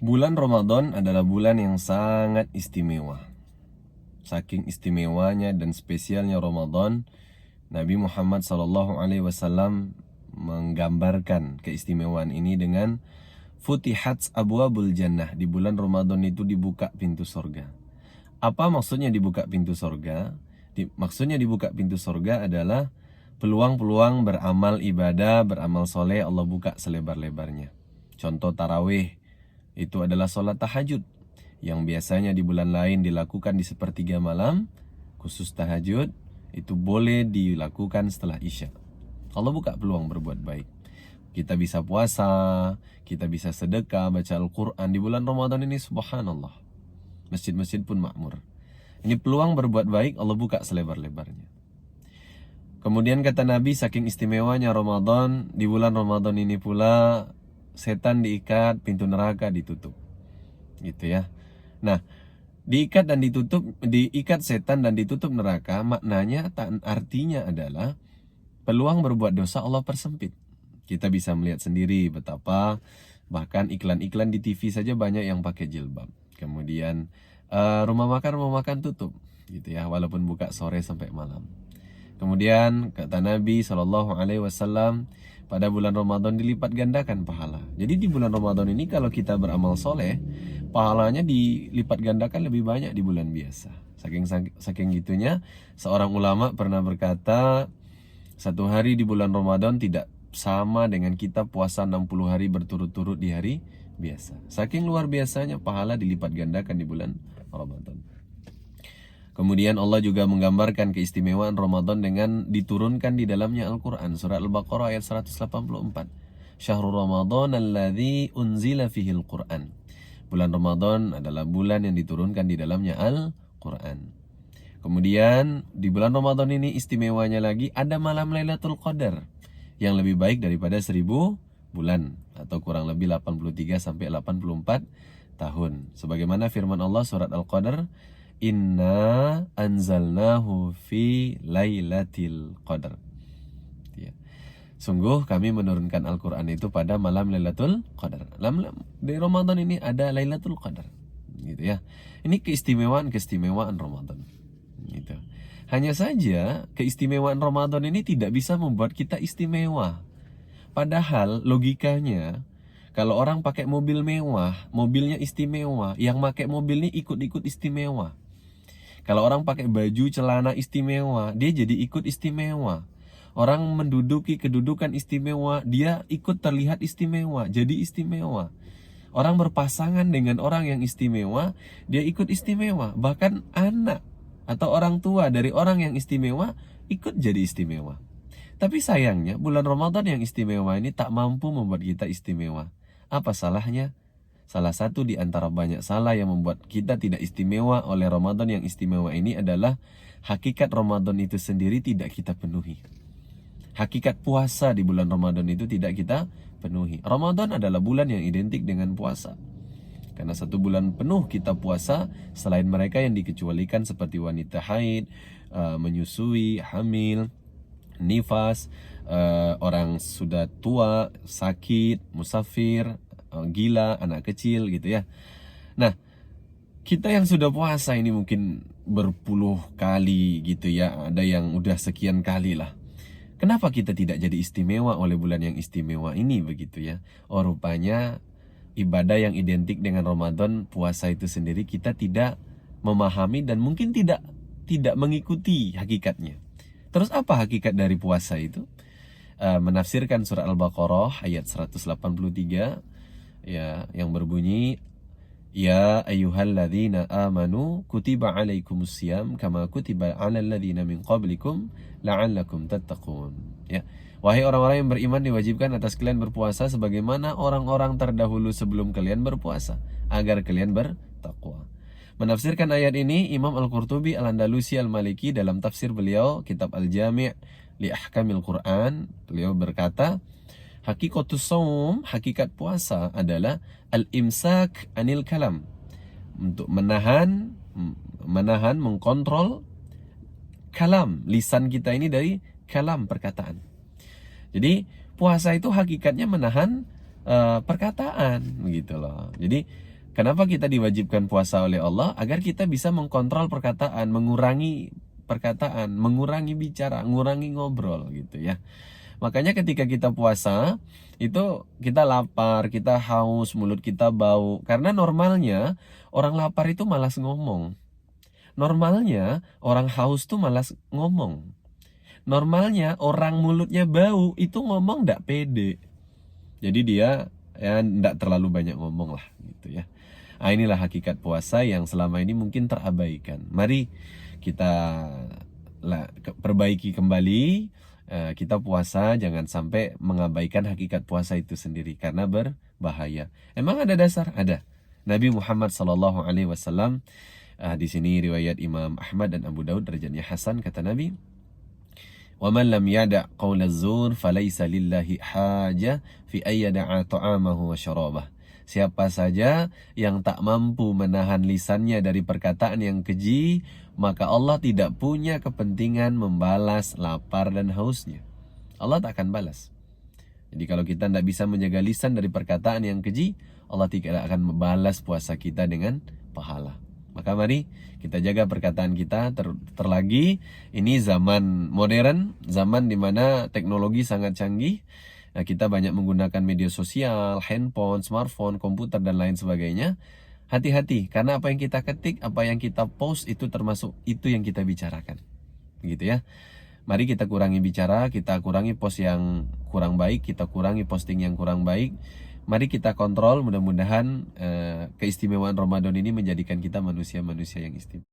Bulan Ramadan adalah bulan yang sangat istimewa. Saking istimewanya dan spesialnya Ramadan, Nabi Muhammad SAW menggambarkan keistimewaan ini dengan Futihat abwabul jannah. Di bulan Ramadan itu dibuka pintu sorga. Apa maksudnya dibuka pintu sorga? Maksudnya dibuka pintu sorga adalah peluang-peluang beramal ibadah, beramal soleh Allah buka selebar-lebarnya. Contoh tarawih itu adalah sholat tahajud yang biasanya di bulan lain dilakukan di sepertiga malam. Khusus tahajud itu boleh dilakukan setelah isya. Allah buka peluang berbuat baik. Kita bisa puasa, kita bisa sedekah, baca Al-Quran. Di bulan Ramadan ini subhanallah, masjid-masjid pun makmur. Ini peluang berbuat baik Allah buka selebar-lebarnya. Kemudian kata Nabi, saking istimewanya Ramadan, di bulan Ramadan ini pula setan diikat, pintu neraka ditutup. Gitu ya. Nah, diikat setan dan ditutup neraka, maknanya artinya adalah peluang berbuat dosa Allah persempit. Kita bisa melihat sendiri betapa bahkan iklan-iklan di TV saja banyak yang pakai jilbab. Kemudian rumah makan tutup gitu ya, walaupun buka sore sampai malam. Kemudian kata Nabi SAW, pada bulan Ramadan dilipat gandakan pahala. Jadi di bulan Ramadan ini kalau kita beramal soleh, pahalanya dilipat gandakan lebih banyak di bulan biasa. Saking gitunya, seorang ulama pernah berkata, satu hari di bulan Ramadan tidak sama dengan kita puasa 60 hari berturut-turut di hari biasa. Saking luar biasanya pahala dilipat gandakan di bulan Ramadan. Kemudian Allah juga menggambarkan keistimewaan Ramadan dengan diturunkan di dalamnya Al-Quran. Surat Al-Baqarah ayat 184. Syahrul Ramadan alladzi unzila fihil Quran. Bulan Ramadan adalah bulan yang diturunkan di dalamnya Al-Quran. Kemudian di bulan Ramadan ini istimewanya lagi ada malam Lailatul Qadar yang lebih baik daripada 1000 bulan atau kurang lebih 83 sampai 84 tahun. Sebagaimana firman Allah surat Al-Qadar, Inna anzalnahu fi lailatul qadar. Ya. Sungguh kami menurunkan Al-Quran itu pada malam Lailatul Qadar. Di Ramadan ini ada Lailatul Qadar. Gitu ya. Ini keistimewaan Ramadan. Gitu. Hanya saja keistimewaan Ramadan ini tidak bisa membuat kita istimewa. Padahal logikanya, kalau orang pakai mobil mewah, mobilnya istimewa, yang pakai mobil ini ikut-ikut istimewa. Kalau orang pakai baju celana istimewa, dia jadi ikut istimewa. Orang menduduki kedudukan istimewa, dia ikut terlihat istimewa, jadi istimewa. Orang berpasangan dengan orang yang istimewa, dia ikut istimewa. Bahkan anak atau orang tua dari orang yang istimewa ikut jadi istimewa. Tapi sayangnya bulan Ramadan yang istimewa ini tak mampu membuat kita istimewa. Apa salahnya? Salah satu di antara banyak salah yang membuat kita tidak istimewa oleh Ramadan yang istimewa ini adalah hakikat Ramadan itu sendiri tidak kita penuhi. Hakikat puasa di bulan Ramadan itu tidak kita penuhi. Ramadan adalah bulan yang identik dengan puasa. Karena satu bulan penuh kita puasa, selain mereka yang dikecualikan seperti wanita haid, menyusui, hamil, nifas, orang sudah tua, sakit, musafir, gila, anak kecil gitu ya. Nah, kita yang sudah puasa ini mungkin berpuluh kali gitu ya, ada yang udah sekian kali lah. Kenapa kita tidak jadi istimewa oleh bulan yang istimewa ini begitu ya? Oh, rupanya ibadah yang identik dengan Ramadan, puasa itu sendiri kita tidak memahami dan mungkin tidak mengikuti hakikatnya. Terus apa hakikat dari puasa itu? Menafsirkan surah Al-Baqarah ayat 183 ya, yang berbunyi, Ya ayyuhalladzina amanu kutiba alaikumusiyam kama kutiba alal ladzina min qablikum la'allakum tattaqun. Ya. Wahai orang-orang yang beriman, diwajibkan atas kalian berpuasa sebagaimana orang-orang terdahulu sebelum kalian berpuasa, agar kalian bertakwa. Menafsirkan ayat ini Imam Al-Qurtubi Al-Andalusi Al-Maliki dalam tafsir beliau kitab Al-Jami' li Ahkamil Quran, beliau berkata, hakikat puasa adalah al-imsak anil kalam, untuk menahan, mengkontrol kalam, lisan kita ini dari kalam, perkataan. Jadi puasa itu hakikatnya menahan perkataan, begitu loh. Jadi Kenapa kita diwajibkan puasa oleh Allah? Agar kita bisa mengkontrol perkataan, mengurangi perkataan, mengurangi bicara, mengurangi ngobrol gitu ya. Makanya ketika kita puasa, itu kita lapar, kita haus, mulut kita bau. Karena normalnya orang lapar itu malas ngomong. Normalnya orang haus tuh malas ngomong. Normalnya orang mulutnya bau itu ngomong ndak pede. Jadi dia ya ndak terlalu banyak ngomong lah gitu ya. Nah, inilah hakikat puasa yang selama ini mungkin terabaikan. Mari kita perbaiki kembali. Kita puasa jangan sampai mengabaikan hakikat puasa itu sendiri karena berbahaya. Emang ada dasar? Ada. Nabi Muhammad SAW di sini riwayat Imam Ahmad dan Abu Daud derajatnya hasan, kata Nabi, وَمَنْ لَمْ يَدَعْ قَوْلَ الزُّورِ فَلَيْسَ لِلَّهِ حَاجَةٌ فِي أَنْ يَدَعَ طَعَامَهُ وَشَرَابَهُ. Siapa saja yang tak mampu menahan lisannya dari perkataan yang keji, maka Allah tidak punya kepentingan membalas lapar dan hausnya. Allah tak akan balas. Jadi kalau kita tidak bisa menjaga lisan dari perkataan yang keji, Allah tidak akan membalas puasa kita dengan pahala. Maka mari kita jaga perkataan kita. Terlagi ini zaman modern, zaman dimana teknologi sangat canggih. Nah, kita banyak menggunakan media sosial, handphone, smartphone, komputer dan lain sebagainya. Hati-hati, karena apa yang kita ketik, apa yang kita post itu termasuk itu yang kita bicarakan. Gitu ya. Mari kita kurangi bicara, kita kurangi post yang kurang baik, kita kurangi posting yang kurang baik. Mari kita kontrol, mudah-mudahan keistimewaan Ramadan ini menjadikan kita manusia-manusia yang istimewa.